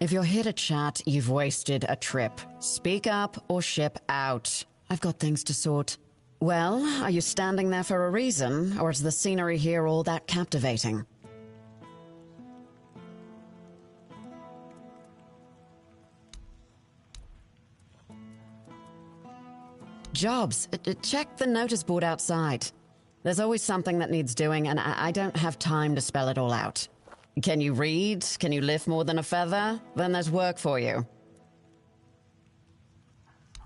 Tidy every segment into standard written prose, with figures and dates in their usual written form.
If you're here to chat, you've wasted a trip. Speak up or ship out. I've got things to sort. Well, are you standing there for a reason, or is the scenery here all that captivating? Jobs. Check the notice board outside. There's always something that needs doing, and I don't have time to spell it all out. Can you read? Can you lift more than a feather? Then there's work for you.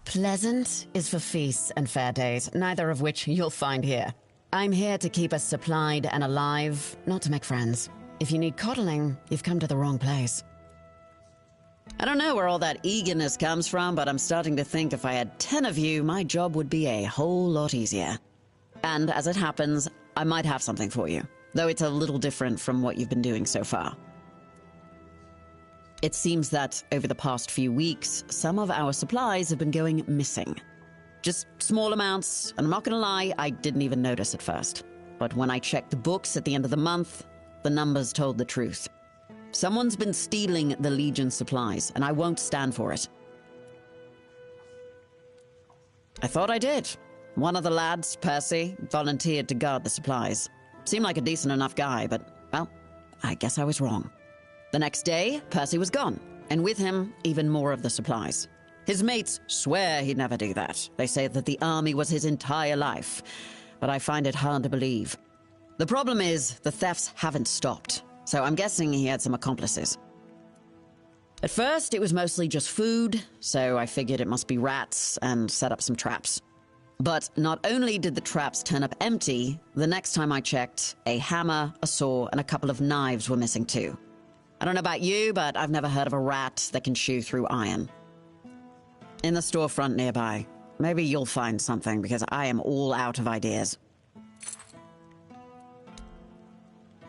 Pleasant is for feasts and fair days, neither of which you'll find here. I'm here to keep us supplied and alive, not to make friends. If you need coddling, you've come to the wrong place. I don't know where all that eagerness comes from, but I'm starting to think if I had 10 of you, my job would be a whole lot easier. And as it happens, I might have something for you, though it's a little different from what you've been doing so far. It seems that over the past few weeks, some of our supplies have been going missing. Just small amounts, and I'm not gonna lie, I didn't even notice at first. But when I checked the books at the end of the month, the numbers told the truth. Someone's been stealing the Legion supplies, and I won't stand for it. I thought I did. One of the lads, Percy, volunteered to guard the supplies. Seemed like a decent enough guy, but, well, I guess I was wrong. The next day, Percy was gone, and with him, even more of the supplies. His mates swear he'd never do that. They say that the army was his entire life, but I find it hard to believe. The problem is, the thefts haven't stopped, so I'm guessing he had some accomplices. At first, it was mostly just food, so I figured it must be rats and set up some traps. But not only did the traps turn up empty, the next time I checked, a hammer, a saw, and a couple of knives were missing too. I don't know about you, but I've never heard of a rat that can chew through iron. In the storefront nearby. Maybe you'll find something, because I am all out of ideas.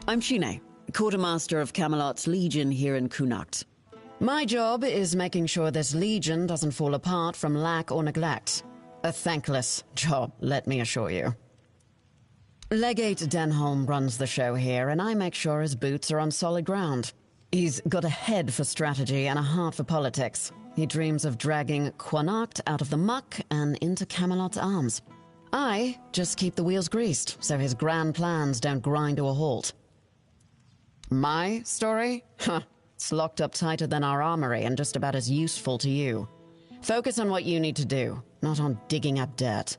I'm Shine, quartermaster of Camelot's Legion here in Connacht. My job is making sure this Legion doesn't fall apart from lack or neglect. A thankless job, let me assure you. Legate Denholm runs the show here, and I make sure his boots are on solid ground. He's got a head for strategy and a heart for politics. He dreams of dragging Connacht out of the muck and into Camelot's arms. I just keep the wheels greased, so his grand plans don't grind to a halt. My story? Huh. It's locked up tighter than our armory and just about as useful to you. Focus on what you need to do, not on digging up dirt.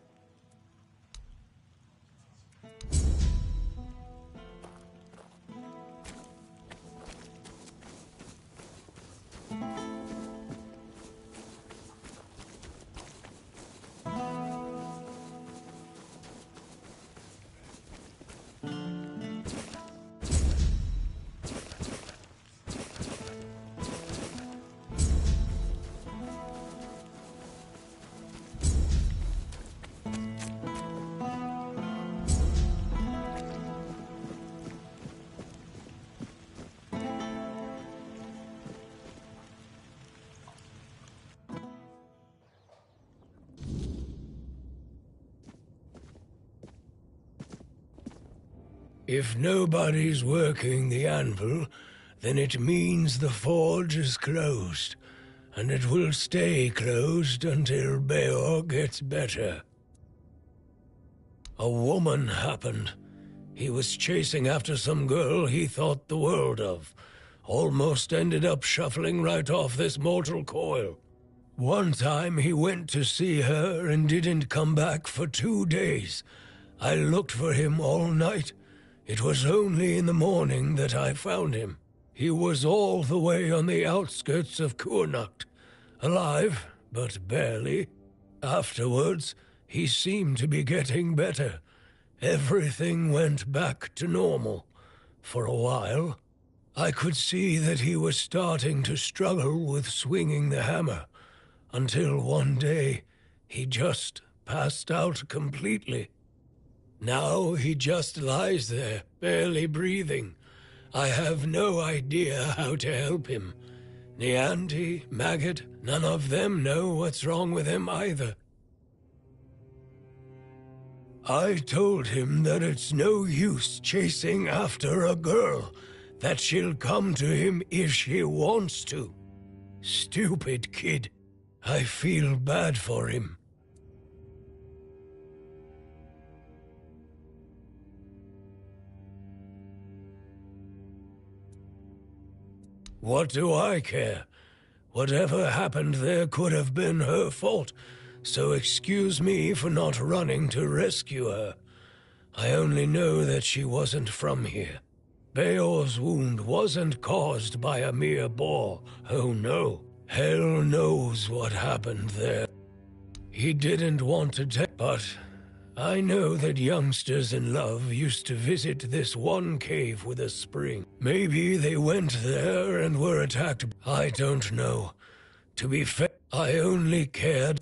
If nobody's working the anvil, then it means the forge is closed, and it will stay closed until Beor gets better. A woman happened. He was chasing after some girl he thought the world of. Almost ended up shuffling right off this mortal coil. One time he went to see her and didn't come back for 2 days. I looked for him all night. It was only in the morning that I found him. He was all the way on the outskirts of Connacht, alive, but barely. Afterwards, he seemed to be getting better. Everything went back to normal. For a while, I could see that he was starting to struggle with swinging the hammer, until one day, he just passed out completely. Now he just lies there, barely breathing. I have no idea how to help him. Nianti, Maggot, none of them know what's wrong with him either. I told him that it's no use chasing after a girl, that she'll come to him if she wants to. Stupid kid. I feel bad for him. What do I care? Whatever happened there could have been her fault, so excuse me for not running to rescue her. I only know that she wasn't from here. Beor's wound wasn't caused by a mere boar, oh no. Hell knows what happened there. He didn't want to take, but I know that youngsters in love used to visit this one cave with a spring. Maybe they went there and were attacked. I don't know. To be fair, I only cared.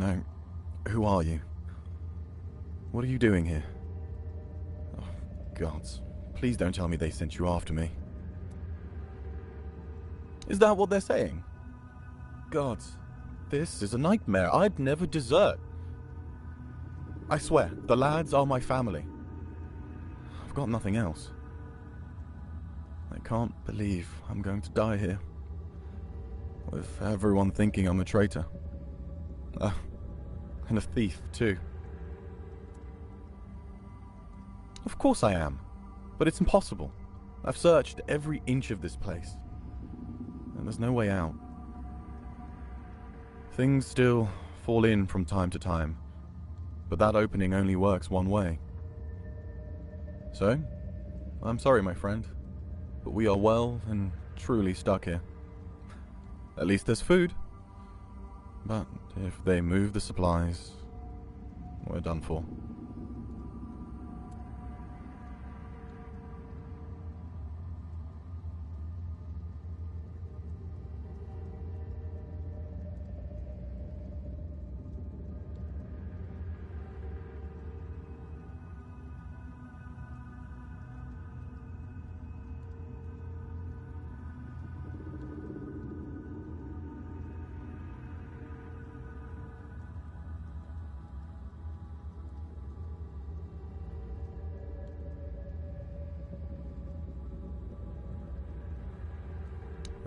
No. Who are you? What are you doing here? Oh, gods. Please don't tell me they sent you after me. Is that what they're saying? Gods, this is a nightmare. I'd never desert. I swear, the lads are my family. I've got nothing else. I can't believe I'm going to die here. With everyone thinking I'm a traitor. And a thief, too. Of course I am. But it's impossible. I've searched every inch of this place. And there's no way out. Things still fall in from time to time. But that opening only works one way. So, I'm sorry, my friend. But we are well and truly stuck here. At least there's food. But if they move the supplies, we're done for.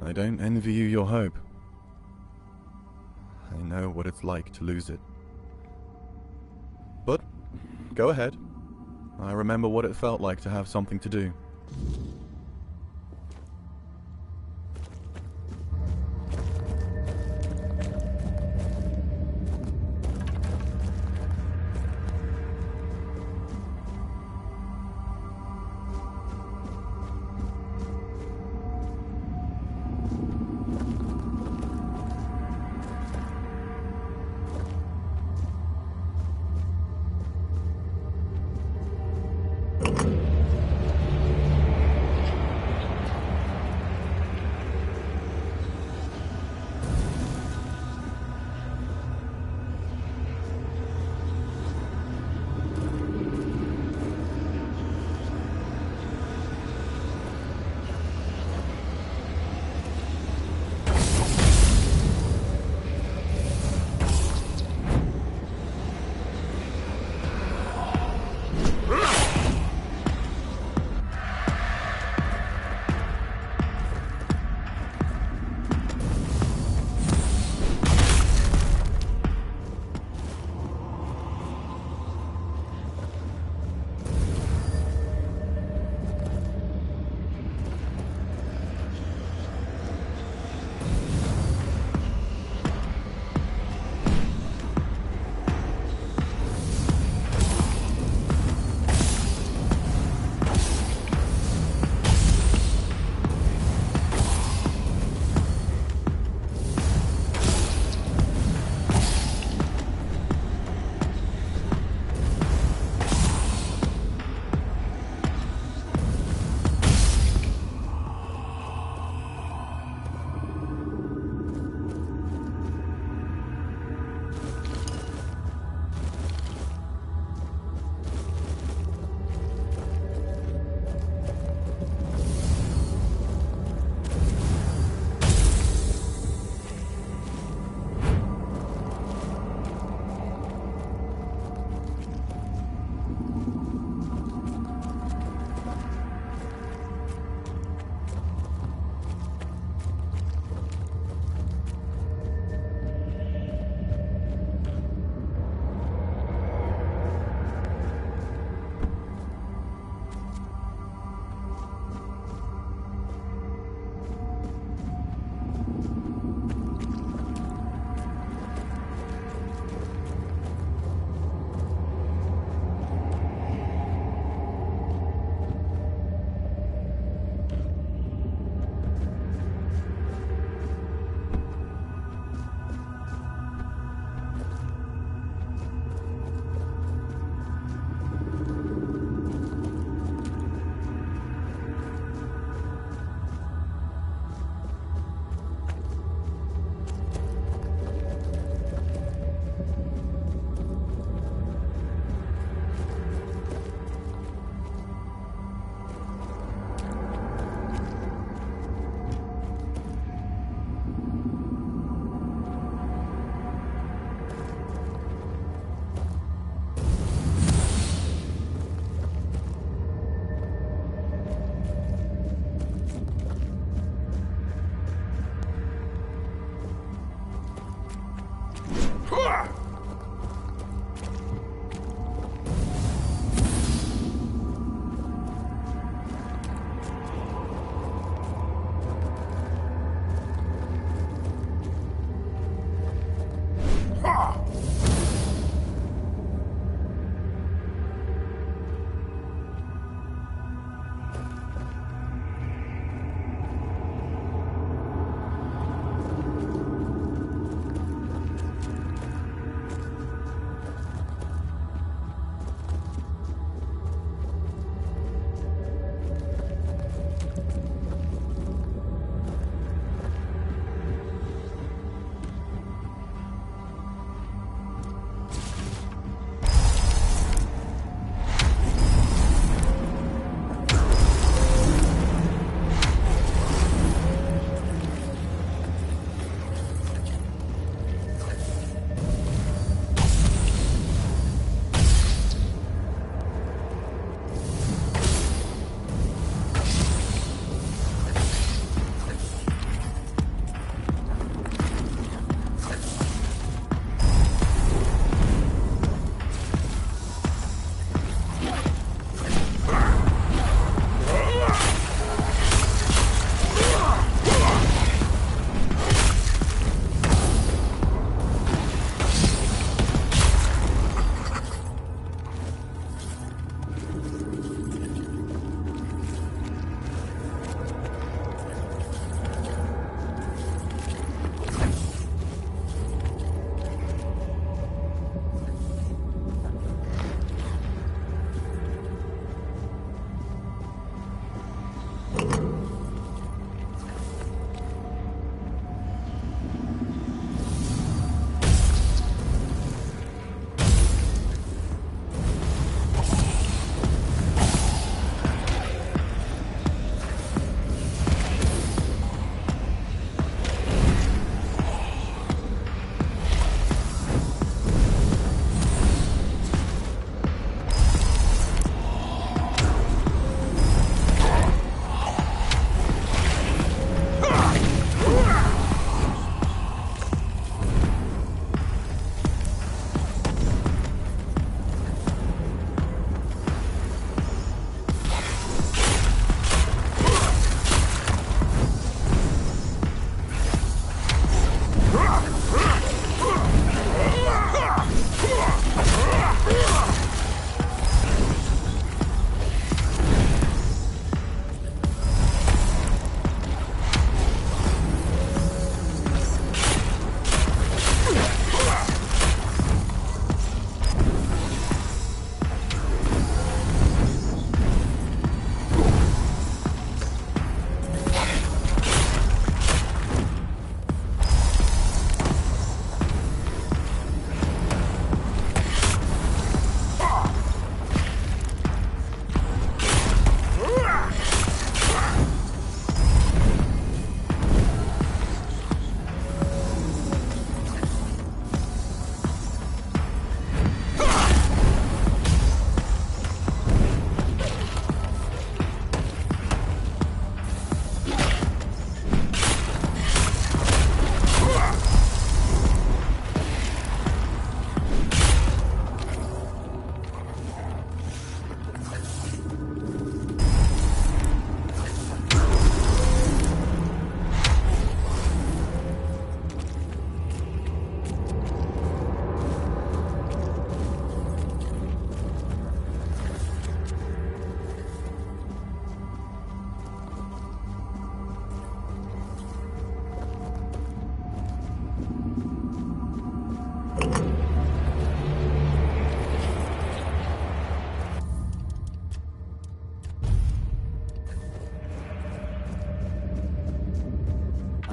I don't envy you your hope. I know what it's like to lose it. But, go ahead. I remember what it felt like to have something to do.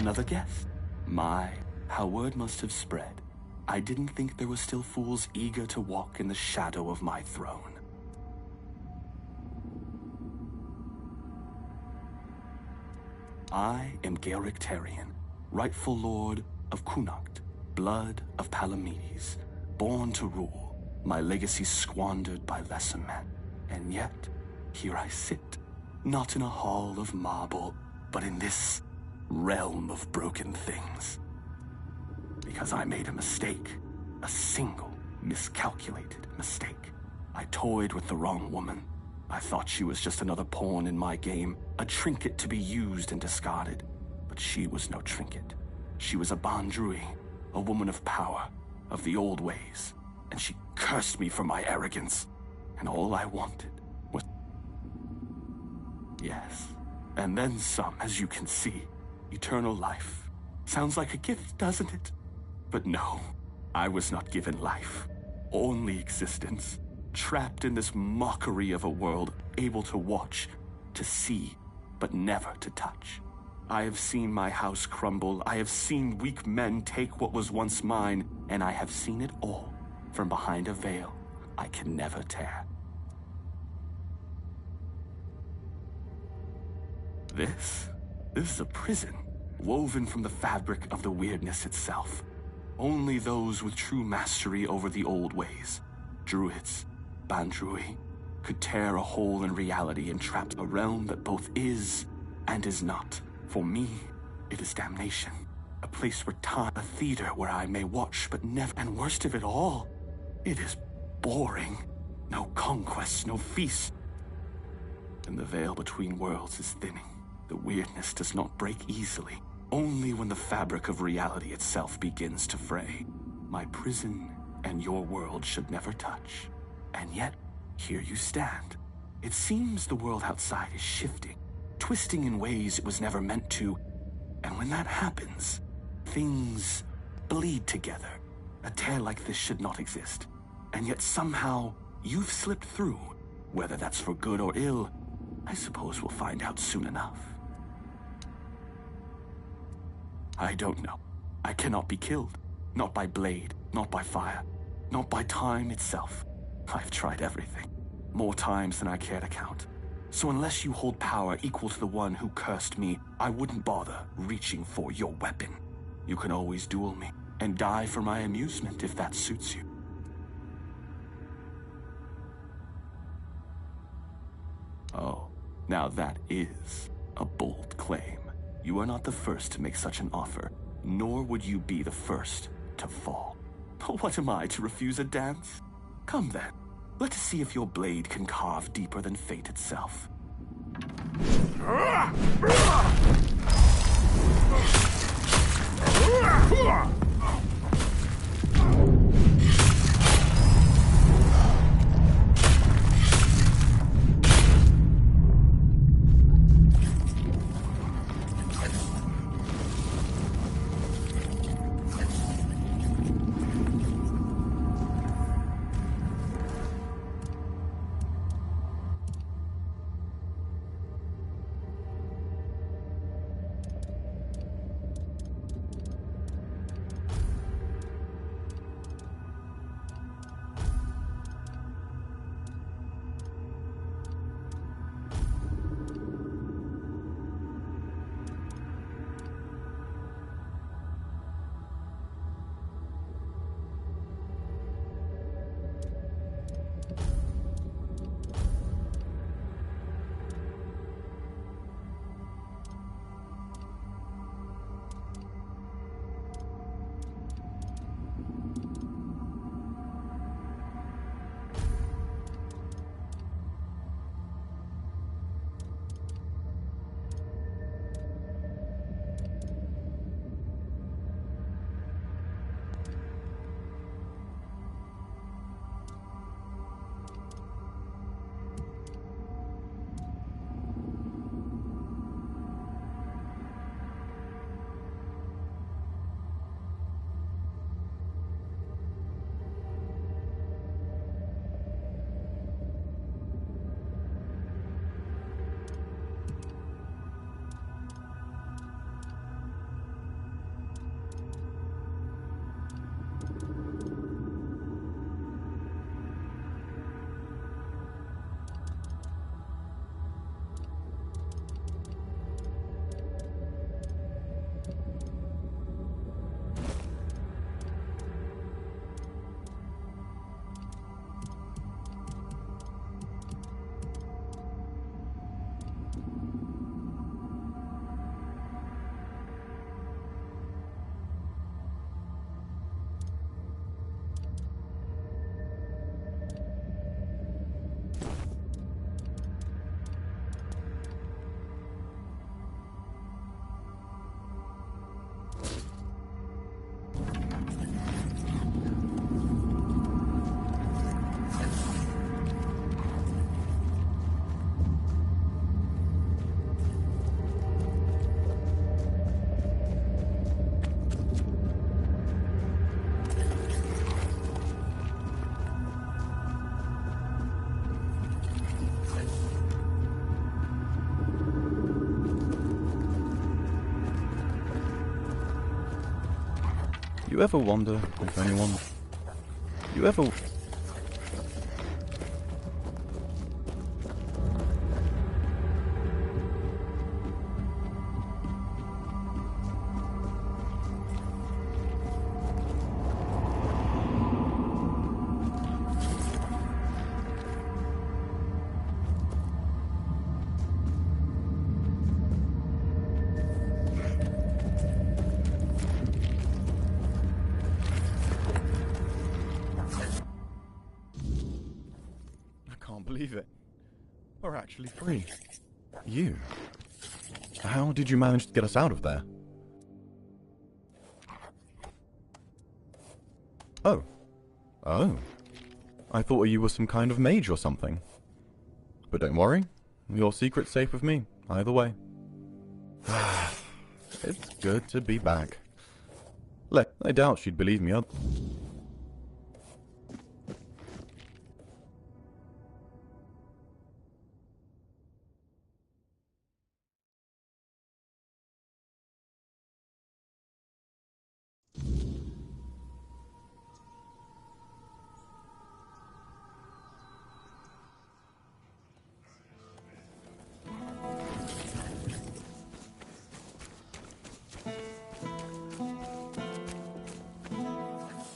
Another guest? My, how word must have spread. I didn't think there were still fools eager to walk in the shadow of my throne. I am Gaelic Tarion, rightful lord of Connacht, blood of Palamedes, born to rule, my legacy squandered by lesser men. And yet, here I sit, not in a hall of marble, but in this realm of broken things. Because I made a mistake, a single miscalculated mistake. I toyed with the wrong woman. I thought she was just another pawn in my game, a trinket to be used and discarded. But she was no trinket. She was a Bandrui, a woman of power, of the old ways. And she cursed me for my arrogance. And all I wanted was... Yes. And then some, as you can see. Eternal life. Sounds like a gift, doesn't it? But no, I was not given life. Only existence. Trapped in this mockery of a world, able to watch, to see, but never to touch. I have seen my house crumble, I have seen weak men take what was once mine, and I have seen it all from behind a veil I can never tear. This is a prison, woven from the fabric of the weirdness itself. Only those with true mastery over the old ways, druids, Bandrui, could tear a hole in reality and trap a realm that both is and is not. For me, it is damnation. A place where time, a theater where I may watch but never, and worst of it all, it is boring. No conquests, no feasts. And the veil between worlds is thinning. The weirdness does not break easily, only when the fabric of reality itself begins to fray. My prison and your world should never touch. And yet, here you stand. It seems the world outside is shifting, twisting in ways it was never meant to. And when that happens, things bleed together. A tear like this should not exist. And yet somehow, you've slipped through. Whether that's for good or ill, I suppose we'll find out soon enough. I don't know. I cannot be killed. Not by blade, not by fire, not by time itself. I've tried everything, more times than I care to count. So unless you hold power equal to the one who cursed me, I wouldn't bother reaching for your weapon. You can always duel me, and die for my amusement if that suits you. Oh, now that is a bold claim. You are not the first to make such an offer, nor would you be the first to fall. But what am I, to refuse a dance? Come then, let us see if your blade can carve deeper than fate itself. You ever wonder if anyone... You ever... Believe it. We're actually free. You? How did you manage to get us out of there? Oh. Oh. I thought you were some kind of mage or something. But don't worry. Your secret's safe with me, either way. It's good to be back. I doubt she'd believe me.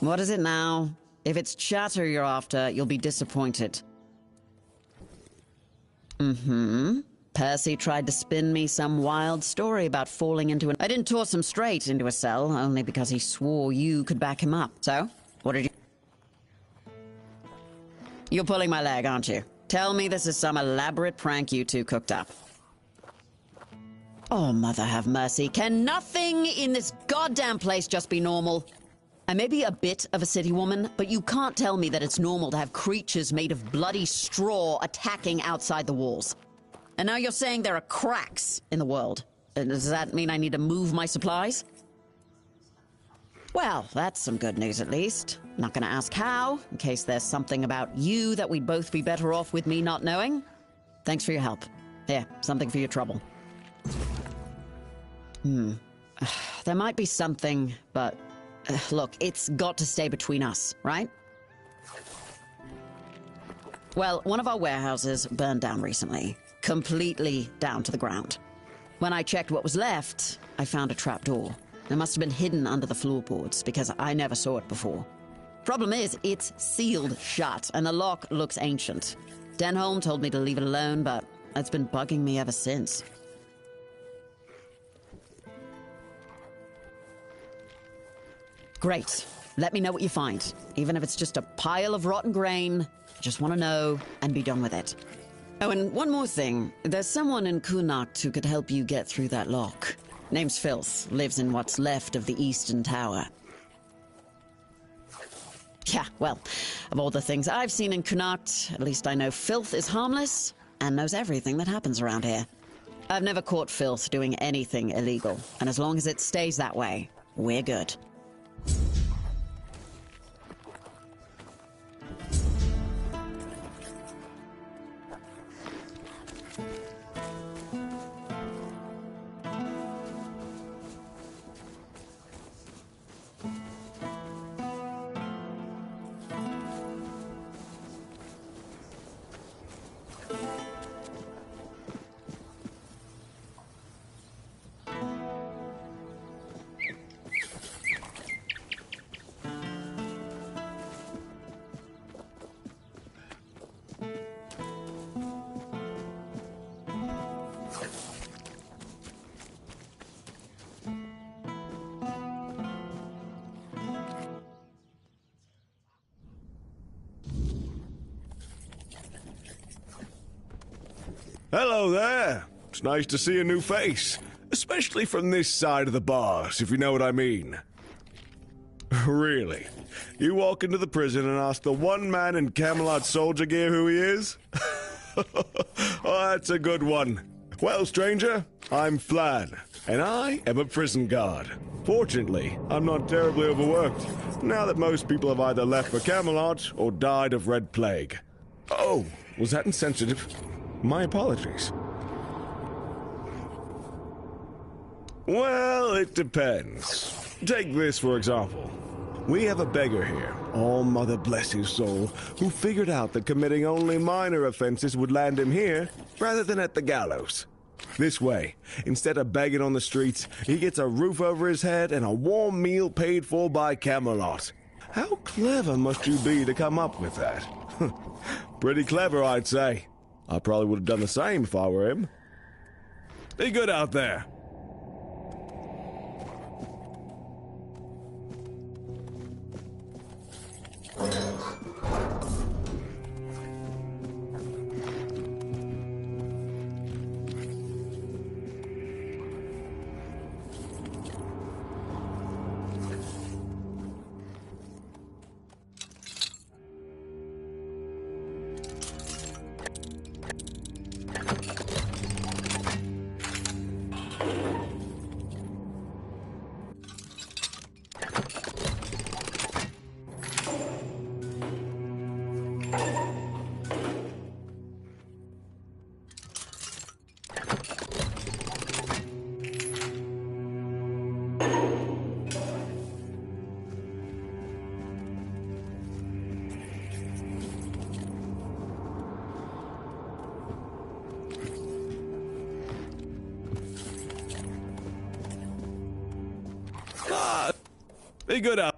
What is it now? If it's chatter you're after, you'll be disappointed. Percy tried to spin me some wild story about falling into an... I didn't toss him straight into a cell, only because he swore you could back him up. So, what did you... You're pulling my leg, aren't you? Tell me this is some elaborate prank you two cooked up. Oh, mother have mercy. Can nothing in this goddamn place just be normal? I may be a bit of a city woman, but you can't tell me that it's normal to have creatures made of bloody straw attacking outside the walls. And now you're saying there are cracks in the world. Does that mean I need to move my supplies? Well, that's some good news at least. Not gonna ask how, in case there's something about you that we'd both be better off with me not knowing. Thanks for your help. Here, something for your trouble. There might be something, but... look, it's got to stay between us, right? Well, one of our warehouses burned down recently. Completely down to the ground. When I checked what was left, I found a trapdoor. It must have been hidden under the floorboards, because I never saw it before. Problem is, it's sealed shut, and the lock looks ancient. Denholm told me to leave it alone, but it's been bugging me ever since. Great. Let me know what you find. Even if it's just a pile of rotten grain, I just want to know and be done with it. Oh, and one more thing. There's someone in Kunakt who could help you get through that lock. Name's Filth. Lives in what's left of the Eastern Tower. Yeah, well, of all the things I've seen in Kunakt, at least I know Filth is harmless and knows everything that happens around here. I've never caught Filth doing anything illegal, and as long as it stays that way, we're good. Hello there. It's nice to see a new face. Especially from this side of the bars, if you know what I mean. Really? You walk into the prison and ask the one man in Camelot soldier gear who he is? Oh, that's a good one. Well, stranger, I'm Flan, and I am a prison guard. Fortunately, I'm not terribly overworked, now that most people have either left for Camelot or died of Red Plague. Oh, was that insensitive? My apologies. Well, it depends. Take this, for example. We have a beggar here, all mother bless his soul, who figured out that committing only minor offenses would land him here rather than at the gallows. This way, instead of begging on the streets, he gets a roof over his head and a warm meal paid for by Camelot. How clever must you be to come up with that? Pretty clever, I'd say. I probably would have done the same if I were him. Be good out there. Be good out.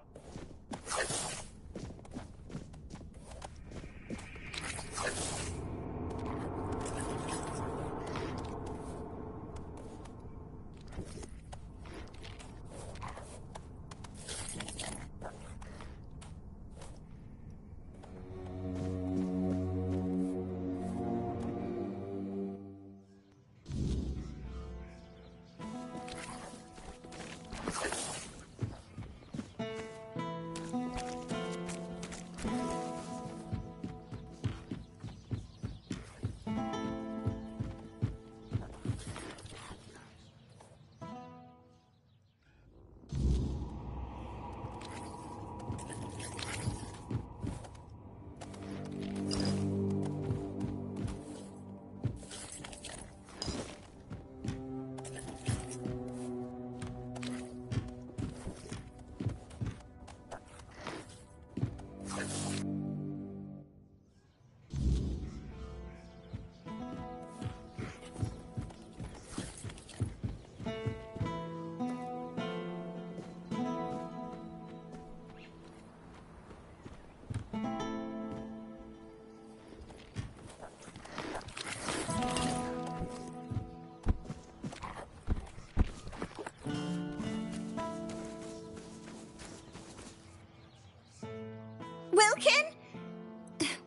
Wilkin?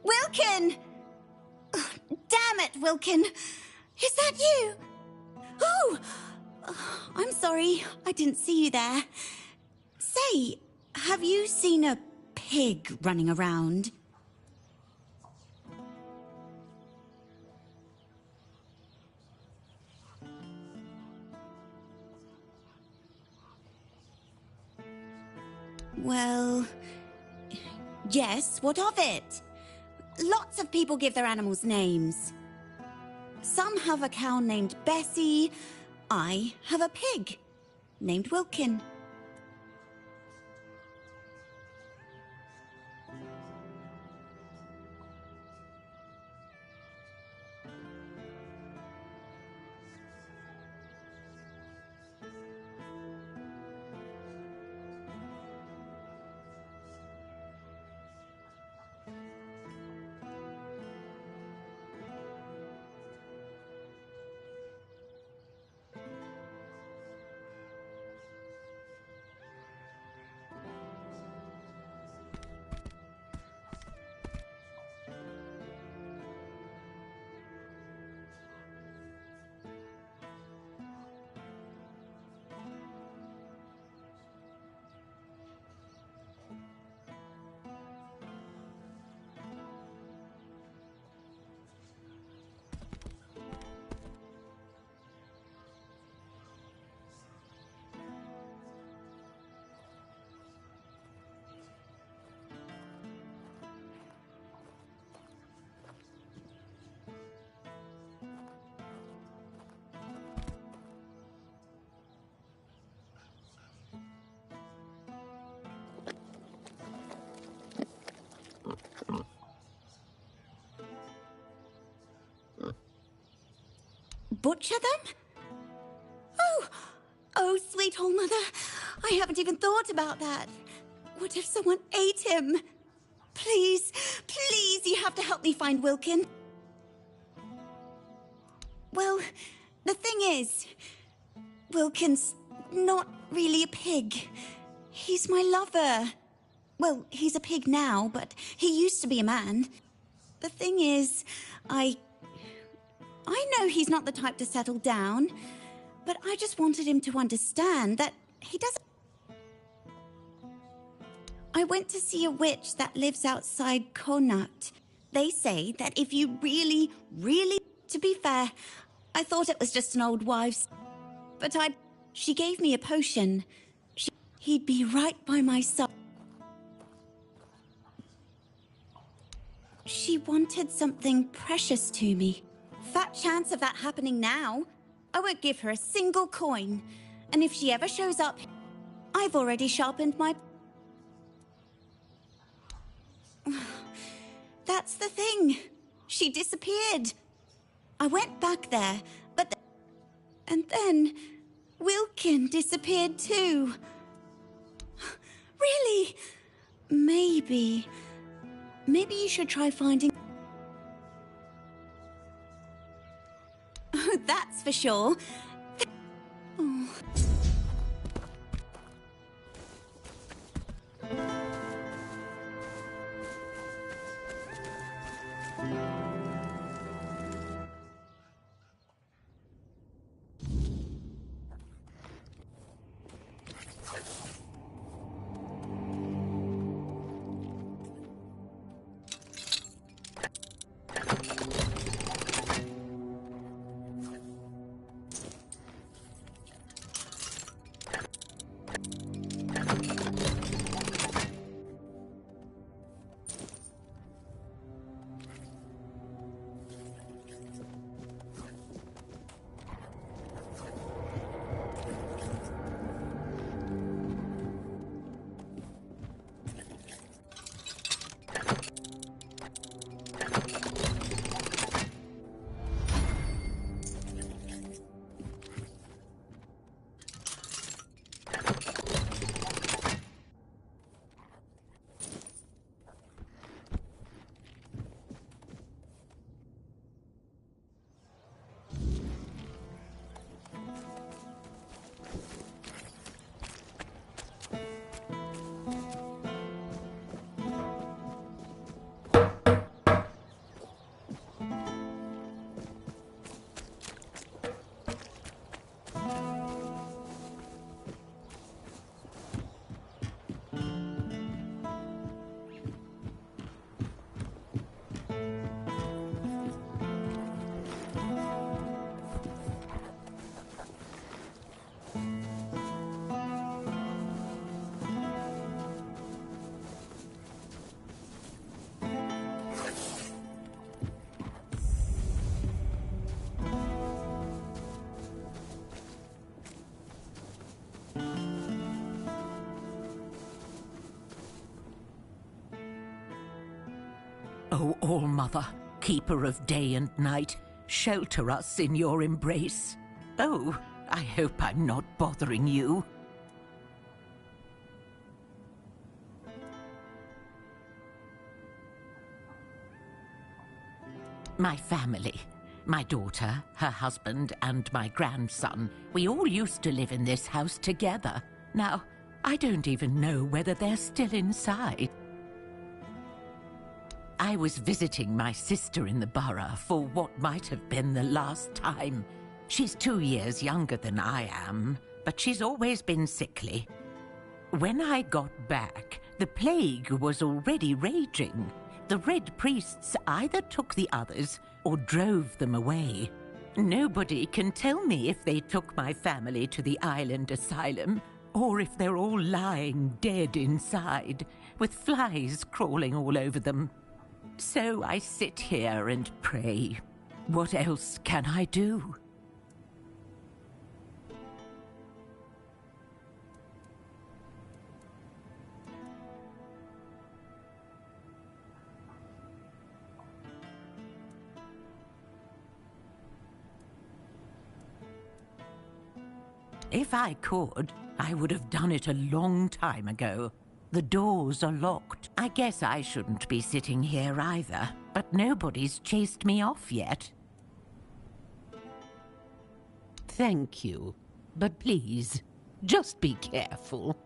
Wilkin! Oh, damn it, Wilkin! Is that you? Oh! I'm sorry, I didn't see you there. Say, have you seen a pig running around? Well, yes, what of it? Lots of people give their animals names. Some have a cow named Bessie. I have a pig named Wilkin. butcher them? Oh, sweet old mother. I haven't even thought about that. What if someone ate him? Please, please, you have to help me find Wilkin. Well, the thing is, Wilkin's not really a pig. He's my lover. Well, he's a pig now, but he used to be a man. The thing is, I know he's not the type to settle down, but I just wanted him to understand that he doesn't... I went to see a witch that lives outside Connacht. They say that if you really... To be fair, I thought it was just an old wives'... But she gave me a potion. He'd be right by my side. She wanted something precious to me. Fat chance of that happening now. I won't give her a single coin. And if she ever shows up, I've already sharpened my... That's the thing. She disappeared. I went back there, but... And then... Wilkin disappeared too. Really? Maybe you should try finding... Oh, that's for sure. Oh. O All-Mother, keeper of day and night, shelter us in your embrace. Oh, I hope I'm not bothering you. My family, my daughter, her husband, and my grandson, we all used to live in this house together. Now, I don't even know whether they're still inside. I was visiting my sister in the borough for what might have been the last time. She's 2 years younger than I am, but she's always been sickly. When I got back, the plague was already raging. The Red Priests either took the others or drove them away. Nobody can tell me if they took my family to the island asylum, or if they're all lying dead inside, with flies crawling all over them. So I sit here and pray. What else can I do? If I could, I would have done it a long time ago. The doors are locked. I guess I shouldn't be sitting here either, but nobody's chased me off yet. Thank you, but please, just be careful.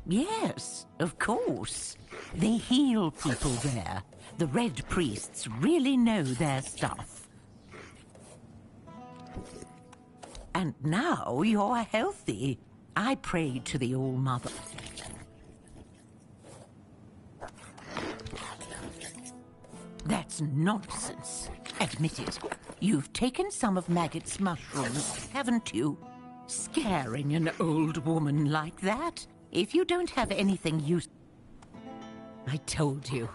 Yes, of course. They heal people there. The Red Priests really know their stuff. And now you're healthy. I prayed to the All-Mother. That's nonsense. Admit it. You've taken some of Maggot's mushrooms, haven't you? Scaring an old woman like that? If you don't have anything use... I told you.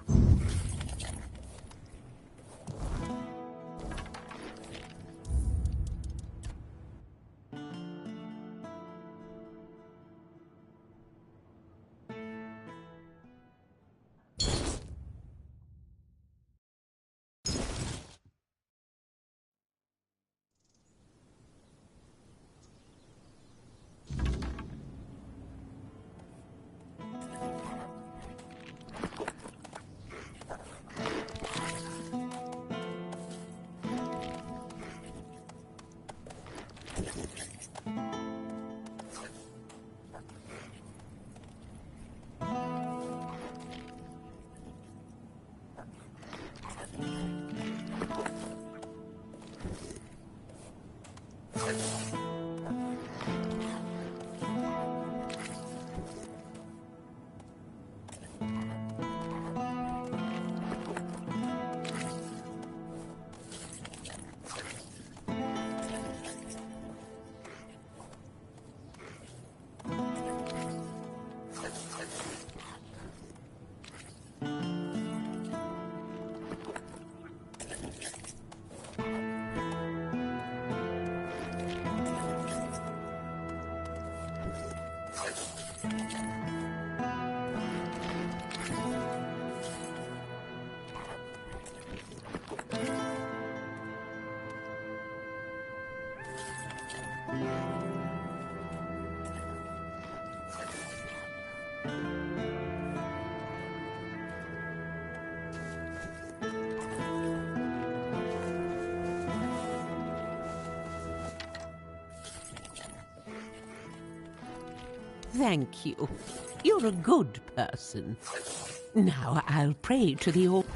Thank you. You're a good person. Now I'll pray to the All...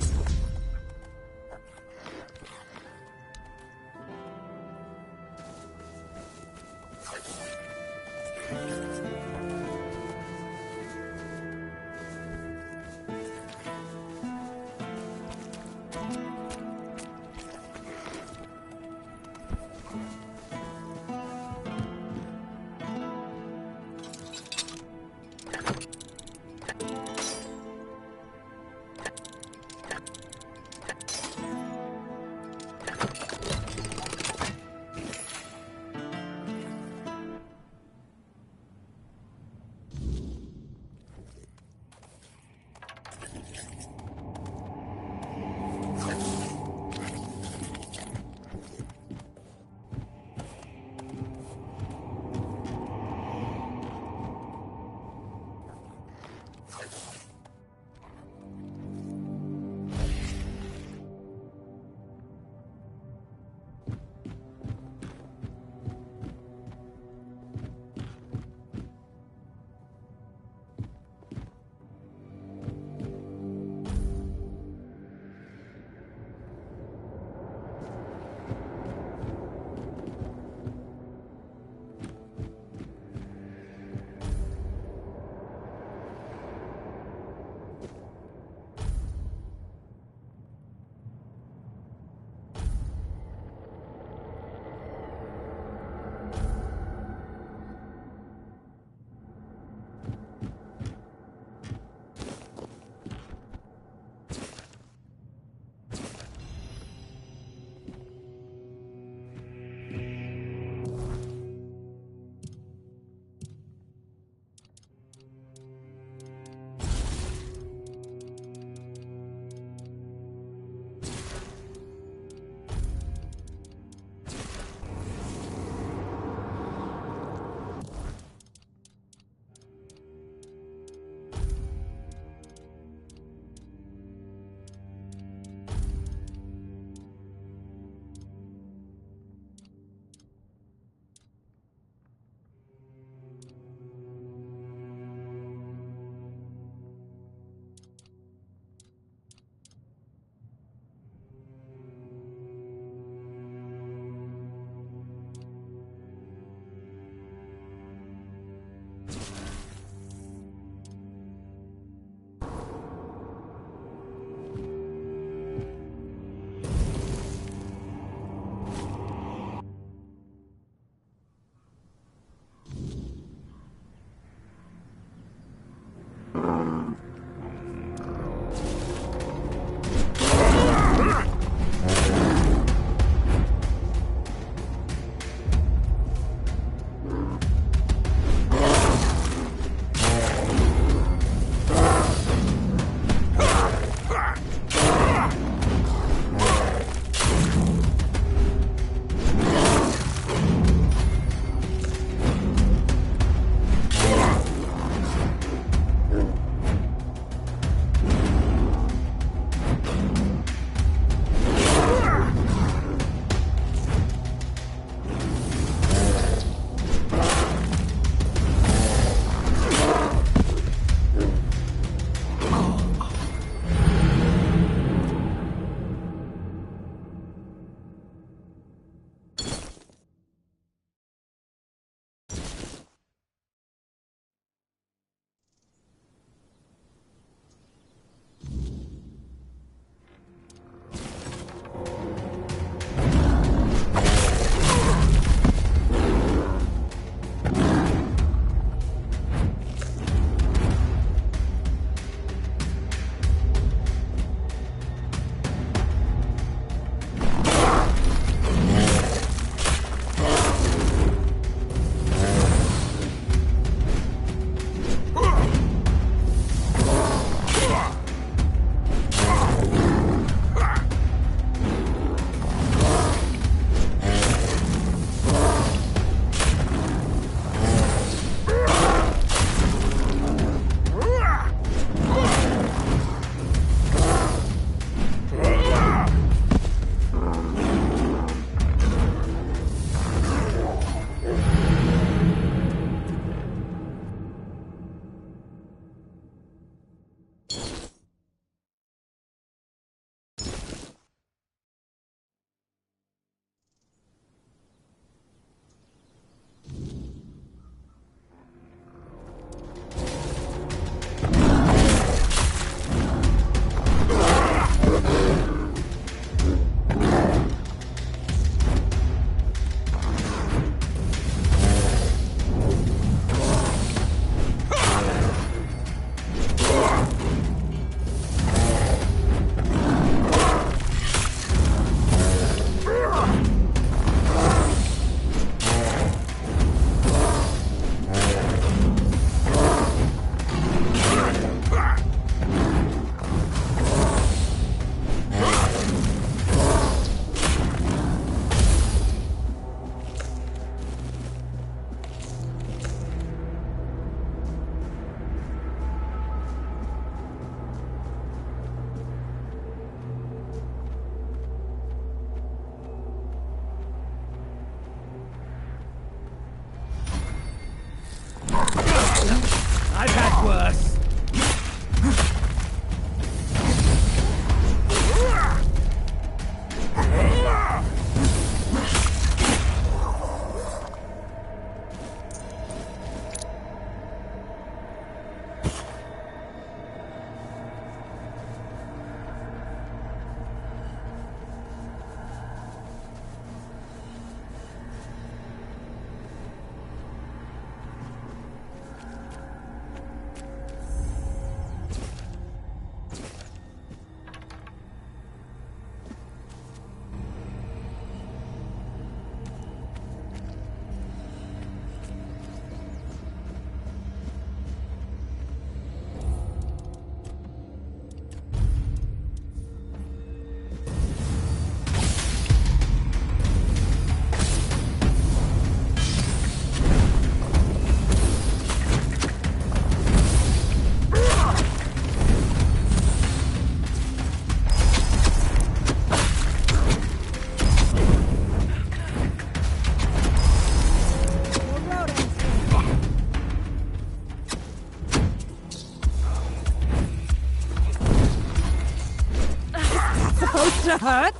hurt?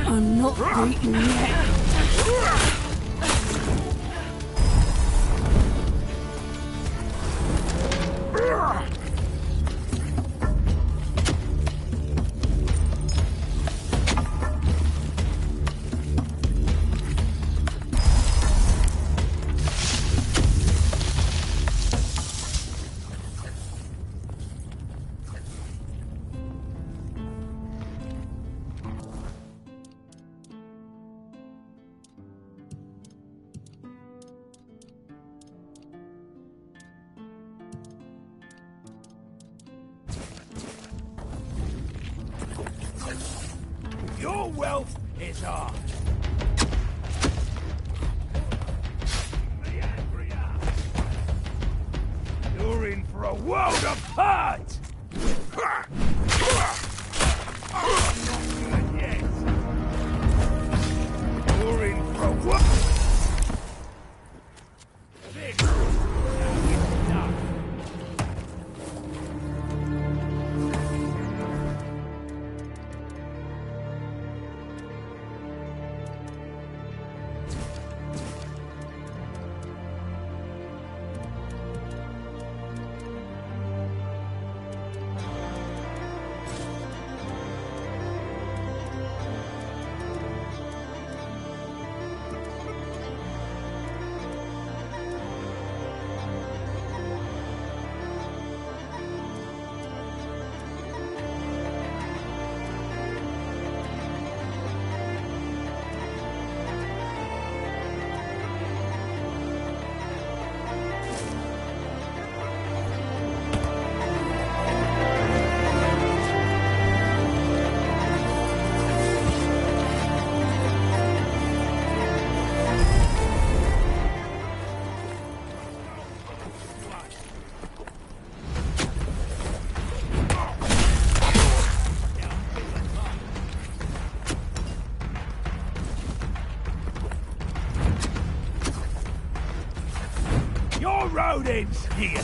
I'm not beaten yet. Your wealth is ours. You're in for a world of hurt! Not good yet. You're in for a world... This, now it's done. Your road ends here.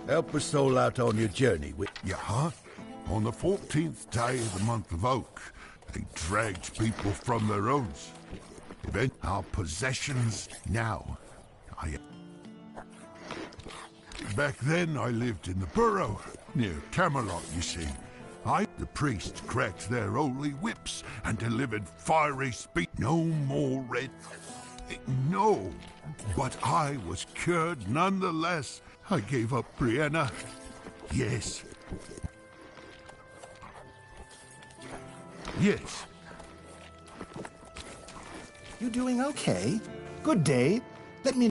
Help us all out on your journey with... Yeah, huh? On the 14th day of the month of Oak, they dragged people from their homes. Event our possessions now. Back then, I lived in the borough, near Camelot, you see. The priest cracked their holy whips and delivered fiery speech. No more red... No, but I was cured nonetheless. I gave up Brianna. Yes. Yes. You doing okay? Good day. Let me...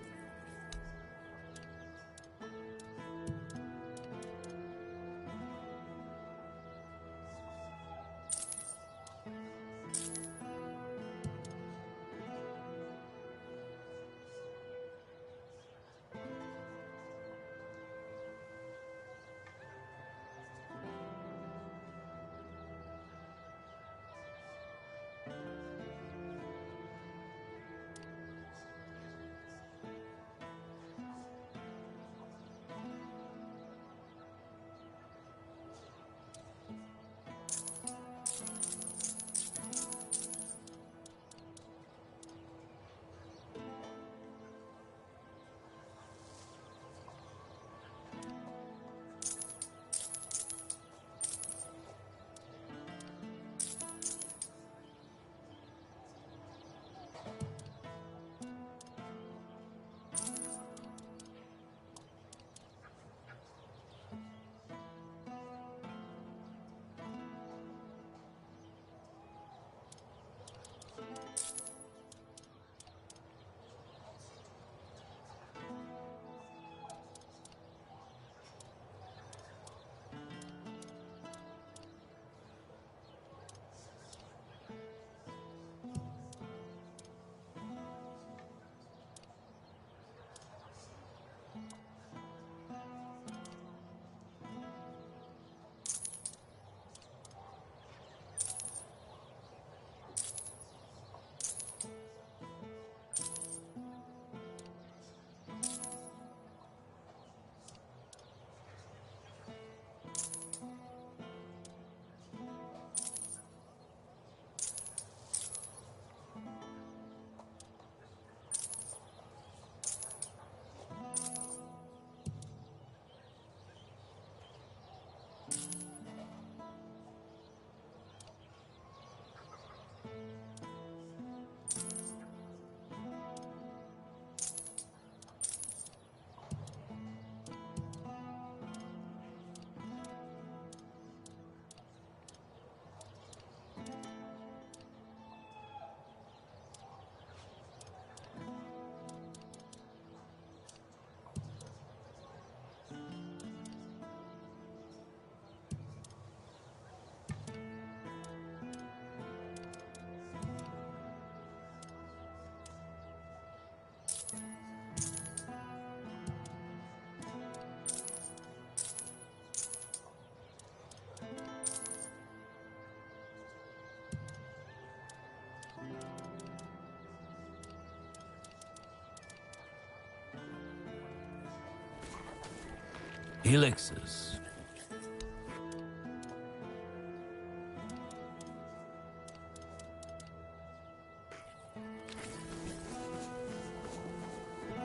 Elixirs.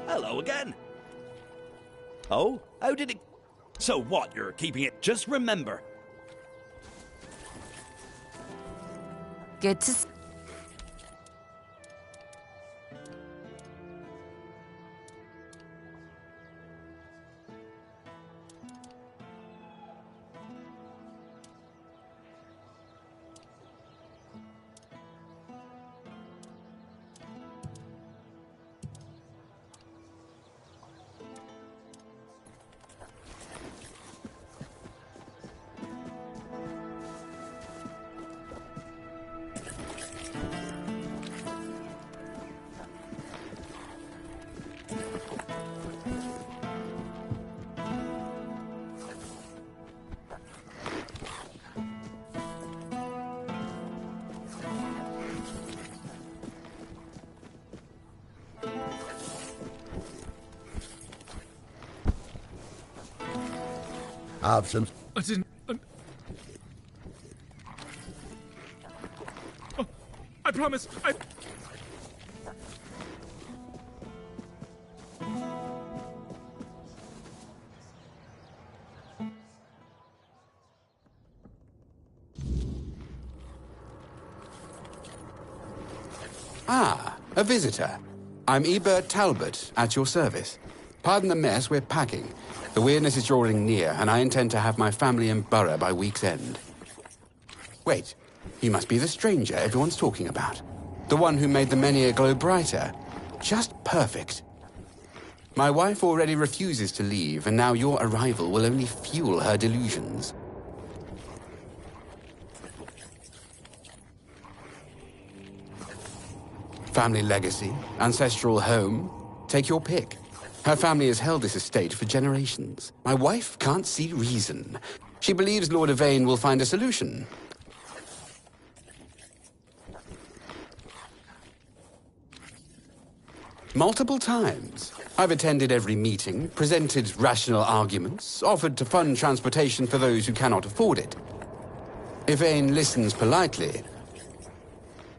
Hello again. Oh, how did it... So what, you're keeping it? Just remember. Good to... Have some... I didn't... Oh, I promise, Ah, a visitor. I'm Ebert Talbot, at your service. Pardon the mess, we're packing. The weirdness is drawing near, and I intend to have my family in Borough by week's end. Wait, you must be the stranger everyone's talking about. The one who made the Menhir glow brighter. Just perfect. My wife already refuses to leave, and now your arrival will only fuel her delusions. Family legacy, ancestral home, take your pick. Her family has held this estate for generations. My wife can't see reason. She believes Lord Yvain will find a solution. Multiple times. I've attended every meeting, presented rational arguments, offered to fund transportation for those who cannot afford it. Yvain listens politely.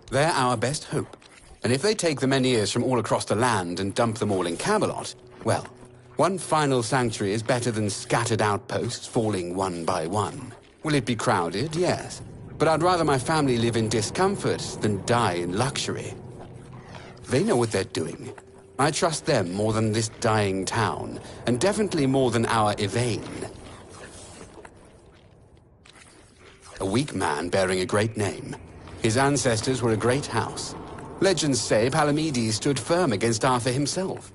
They're our best hope. And if they take the Menhirs from all across the land and dump them all in Camelot, well, one final sanctuary is better than scattered outposts falling one by one. Will it be crowded? Yes. But I'd rather my family live in discomfort than die in luxury. They know what they're doing. I trust them more than this dying town, and definitely more than our Yvain. A weak man bearing a great name. His ancestors were a great house. Legends say Palamedes stood firm against Arthur himself.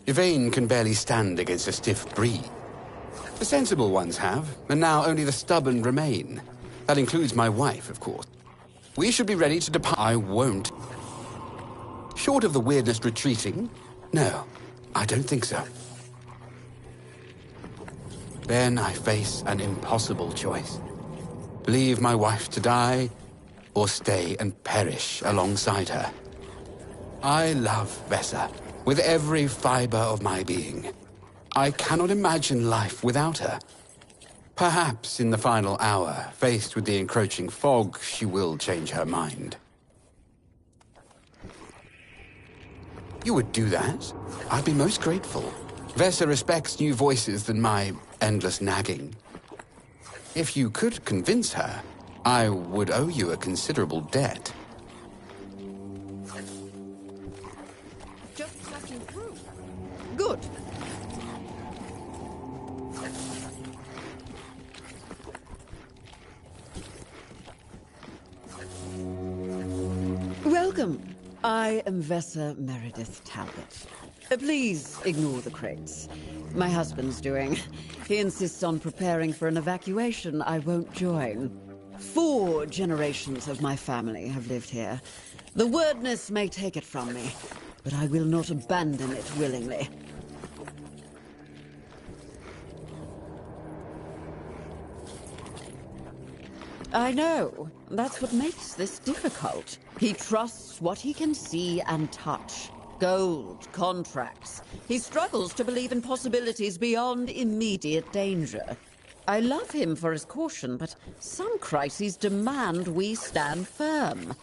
Yvain can barely stand against a stiff breed. The sensible ones have, and now only the stubborn remain. That includes my wife, of course. We should be ready to depart. I won't. Short of the weirdness retreating, no, I don't think so. Then I face an impossible choice. Leave my wife to die, or stay and perish alongside her. I love Vesa with every fiber of my being. I cannot imagine life without her. Perhaps in the final hour, faced with the encroaching fog, she will change her mind. You would do that? I'd be most grateful. Vesa respects new voices than my endless nagging. If you could convince her, I would owe you a considerable debt. Just passing through. Good. Welcome. I am Vesa Meredith Talbot. Please ignore the crates. My husband's doing. He insists on preparing for an evacuation I won't join. 4 generations of my family have lived here. The wordness may take it from me, but I will not abandon it willingly. I know. That's what makes this difficult. He trusts what he can see and touch. gold, contracts. He struggles to believe in possibilities beyond immediate danger. I love him for his caution, but some crises demand we stand firm.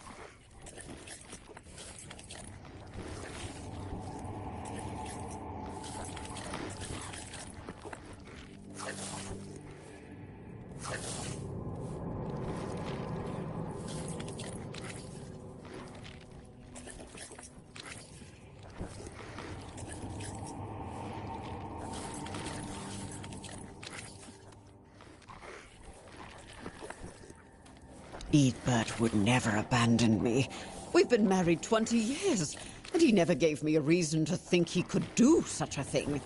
Eadbert would never abandon me. We've been married 20 years, and he never gave me a reason to think he could do such a thing.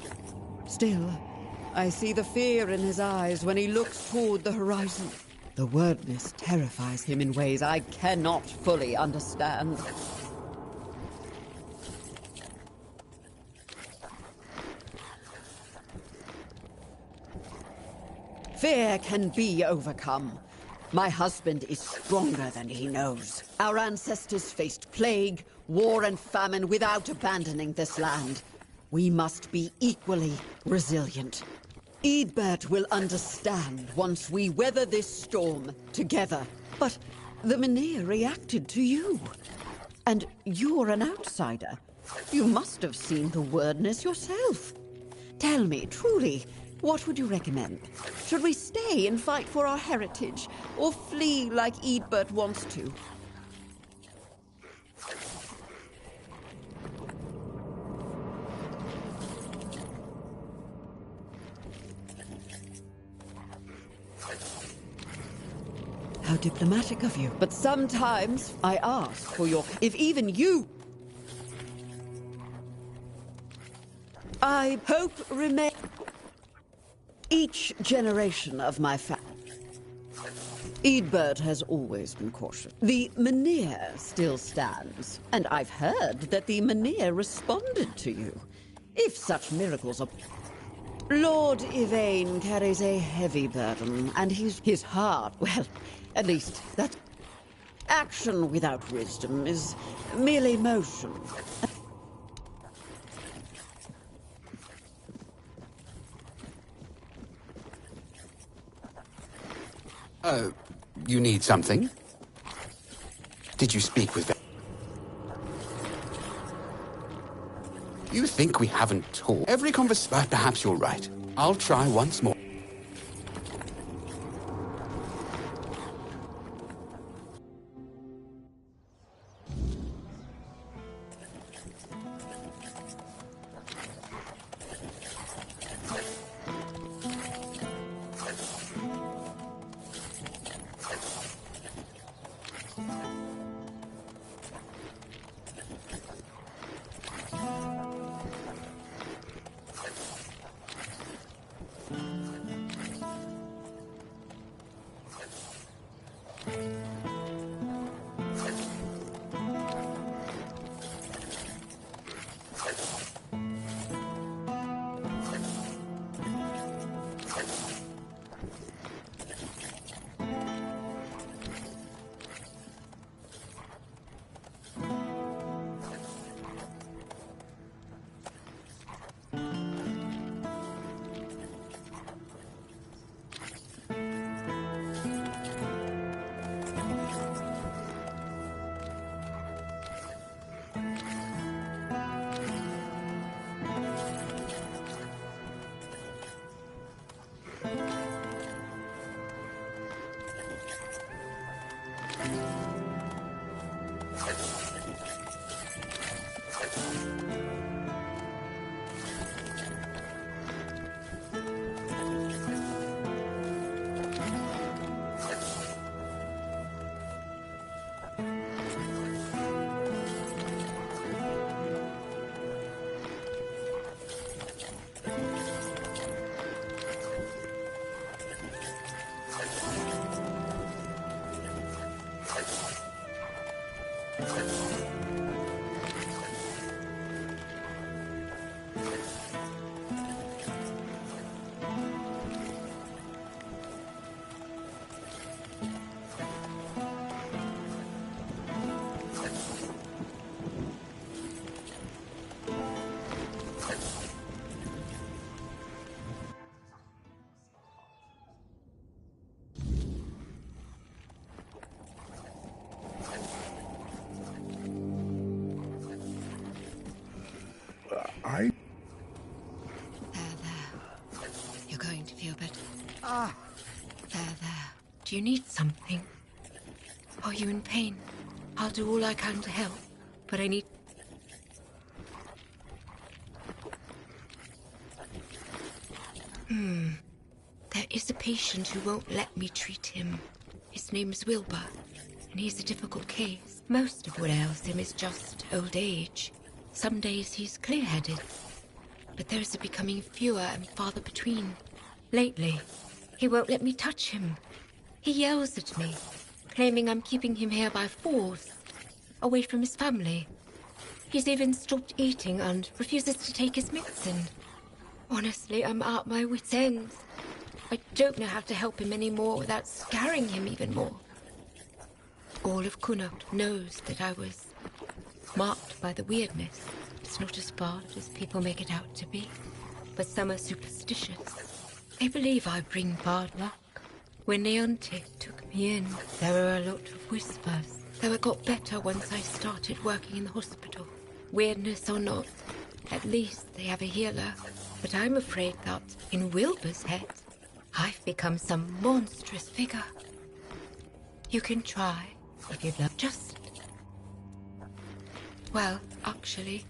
Still, I see the fear in his eyes when he looks toward the horizon. The wordness terrifies him in ways I cannot fully understand. Fear can be overcome. My husband is stronger than he knows. Our ancestors faced plague, war, and famine without abandoning this land. We must be equally resilient. Eadbert will understand once we weather this storm together. But the Mynir reacted to you. And you're an outsider. You must have seen the wordness yourself. Tell me, truly, what would you recommend? Should we stay and fight for our heritage, or flee like Eadbert wants to? How diplomatic of you. But sometimes I ask for your... If even you... I hope remain... Each generation of my family. Eadbert has always been cautious. The Mynir still stands, and I've heard that the Mynir responded to you. If such miracles are... Lord Yvain carries a heavy burden, and his heart, well, at least that... Action without wisdom is merely motion. You need something? Did you speak with them? You think we haven't talked? Every conversation... Perhaps you're right. I'll try once more. Do you need something? Are you in pain? I'll do all I can to help, but I need... There is a patient who won't let me treat him. His name's Wilbur, and he's a difficult case. Most of what ails him is just old age. Some days he's clear-headed, but those are becoming fewer and farther between. Lately, he won't let me touch him. He yells at me, claiming I'm keeping him here by force, away from his family. He's even stopped eating and refuses to take his medicine. Honestly, I'm at my wit's end. I don't know how to help him anymore without scaring him even more. All of Connaught knows that I was marked by the weirdness. It's not as bad as people make it out to be, but some are superstitious. They believe I bring bad luck. When Leonte took me in, there were a lot of whispers, though it got better once I started working in the hospital. Weirdness or not, at least they have a healer. But I'm afraid that, in Wilbur's head, I've become some monstrous figure. You can try, if you'd love. Just... Well, actually,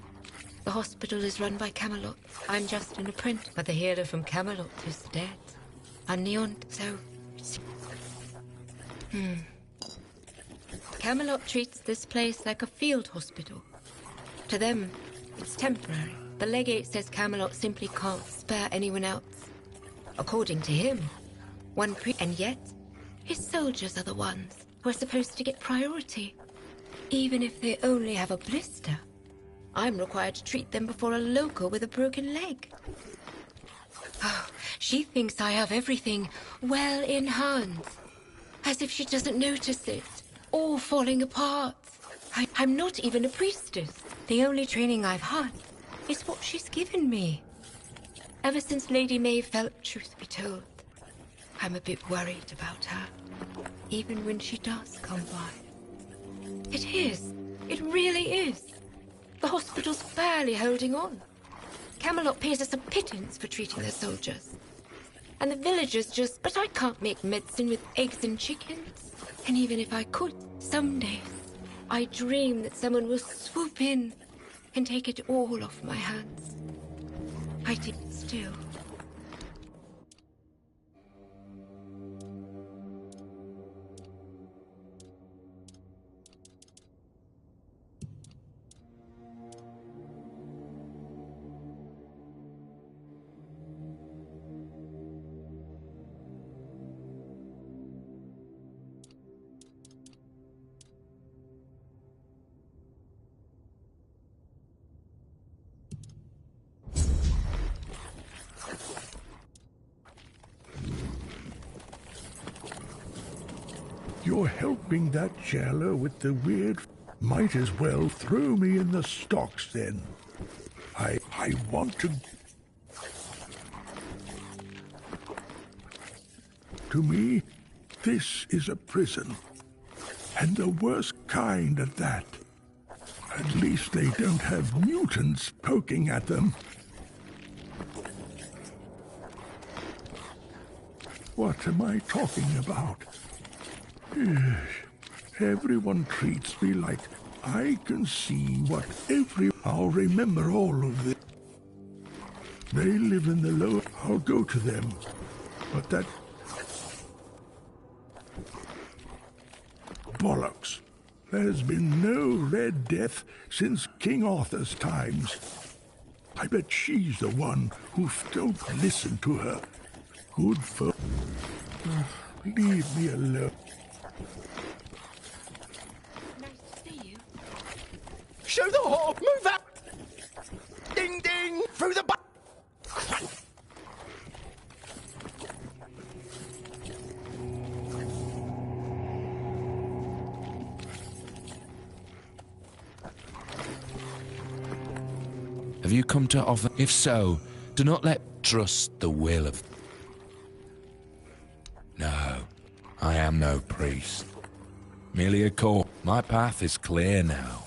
the hospital is run by Camelot. I'm just an apprentice, but the healer from Camelot is dead. And Neon, so... Camelot treats this place like a field hospital. To them, it's temporary. The legate says Camelot simply can't spare anyone else. According to him, and yet, his soldiers are the ones who are supposed to get priority. Even if they only have a blister, I'm required to treat them before a local with a broken leg. Oh, she thinks I have everything well in hand. As if she doesn't notice it, all falling apart. I'm not even a priestess. The only training I've had is what she's given me. Ever since Lady May felt, truth be told, I'm a bit worried about her, even when she does come by. It is. It really is. The hospital's barely holding on. Camelot pays us a pittance for treating their soldiers. And the villagers just... But I can't make medicine with eggs and chickens. And even if I could, some days, I dream that someone will swoop in and take it all off my hands. I did still. You're helping that jailer with the weird... Might as well throw me in the stocks, then. I want to... To me, this is a prison. And the worst kind at that. At least they don't have mutants poking at them. What am I talking about? Everyone treats me like I can see what I'll remember all of this. They live in the lower... I'll go to them. But that... Bollocks. There's been no Red Death since King Arthur's times. I bet she's the one who don't listen to her. Good for... Leave me alone. Show the hawk! Move up! Ding ding! Through the Have you come to offer? If so, do not trust the will of... No, I am no priest. Merely a corpse. My path is clear now.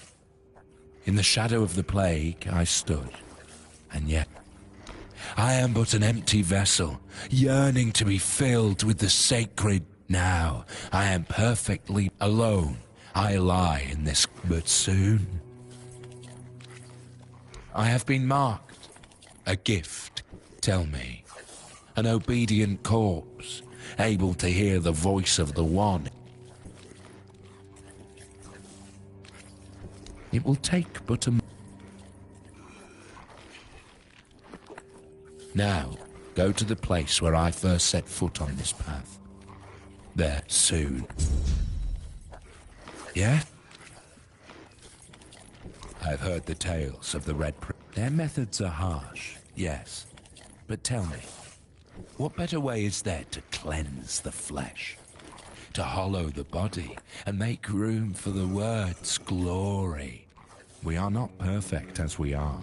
In the shadow of the plague I stood, and yet I am but an empty vessel, yearning to be filled with the sacred Now I am perfectly alone. I lie in this, but soon I have been marked. A gift, tell me. An obedient corpse, able to hear the voice of the One. It will take but a... Now, go to the place where I first set foot on this path. There, soon. Yeah? I've heard the tales of the Red Prince. Their methods are harsh, yes. But tell me, what better way is there to cleanse the flesh? To hollow the body and make room for the word's glory? We are not perfect as we are.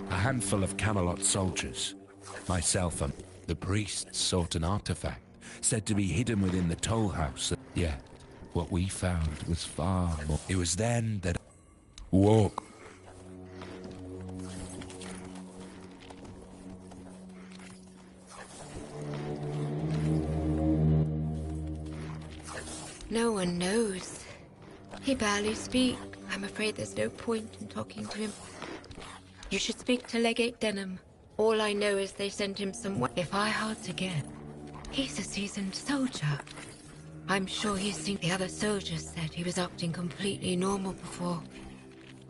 A handful of Camelot soldiers, myself and the priests sought an artifact, said to be hidden within the toll house. Yet, what we found was far more. It was then that... Walk. No one knows. He barely speaks. I'm afraid there's no point in talking to him. You should speak to Legate Denham. All I know is they sent him somewhere. If I hard to get, he's a seasoned soldier. I'm sure he's seen the other soldiers said he was acting completely normal before.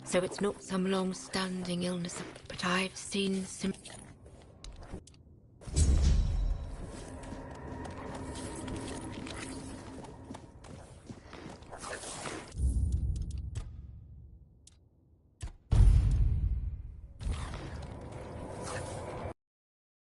So it's not some long-standing illness, but I've seen some...